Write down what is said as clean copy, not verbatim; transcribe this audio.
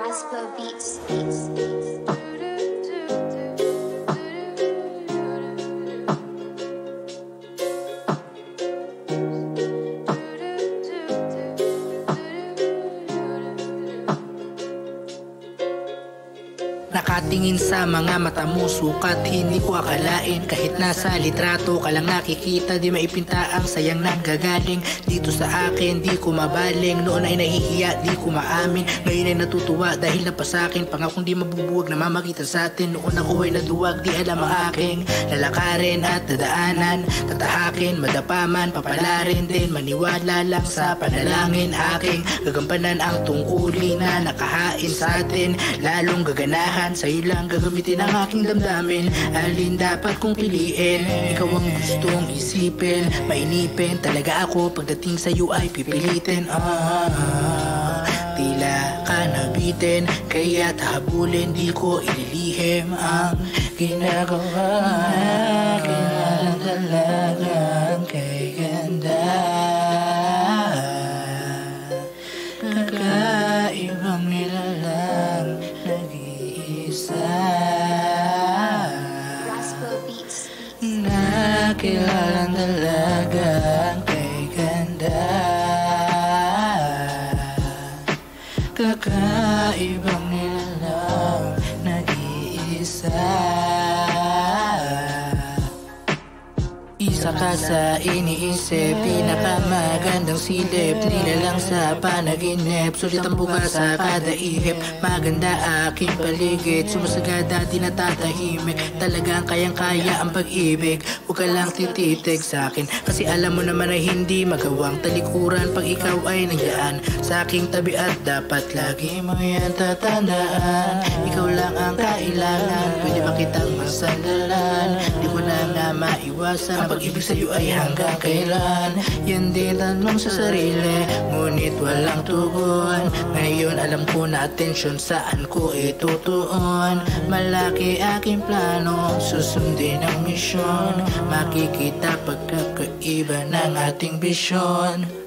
Raspo Beats. Nakatingin sa mga mata mo, sukat hindi ko akalain. Kahit nasa litrato ka lang nakikita, di maipinta ang sayang nanggagaling dito sa akin, di ko mabaling. Noon ay nahihiya, di ko maamin. Ngayon ay natutuwa dahil napasakin. Pangakong di mabubuwag na mamakita sa atin. Noon ako ay naduwag, di alam ang aking lalakarin at dadaanan. Tatahakin, madapaman, papalarin din. Maniwala lang sa panalangin aking gagampanan ang tungkulin na nakahain sa atin. Lalong gaganahan, sa'yo lang gagamitin ang aking damdamin. Alin dapat kong piliin? Ikaw ang gustong isipin. Mainipin talaga ako, pagdating sa'yo ay pipilitin. Tila ka nabitin, kaya't habulin, di ko ililihim ang ginagawa. Kailangan talagang kay ganda. Kakaibang nilalang Raspo Beats. Nakilalang dalagang kay ganda. Kakaibang nilalang nag-iisa. Isa ka sa iniisip, pinakamagandang silip. Nilalang sa panaginip, sulit ang bukas sa kada ihip. Maganda aking paligid, sumasagada di natatahimik. Talagang kayang-kaya ang pag-ibig. Huwag ka lang tititig sa akin, kasi alam mo naman ay hindi magawang talikuran pag ikaw ay nandiyan sa aking tabi. At dapat lagi mo yan tatandaan, ikaw lang ang kailangan. Pwede ba kitang masandalan? Di ko na nga maiwasan, ang pag-ibig sa'yo ay hanggang kailan. Yan din tanong sa sarili, ngunit walang tugon. Ngayon alam ko na atensyon saan ko itutuon. Malaki aking plano, susundin ang misyon. Makikita pagkakaiba ng ating bisyon.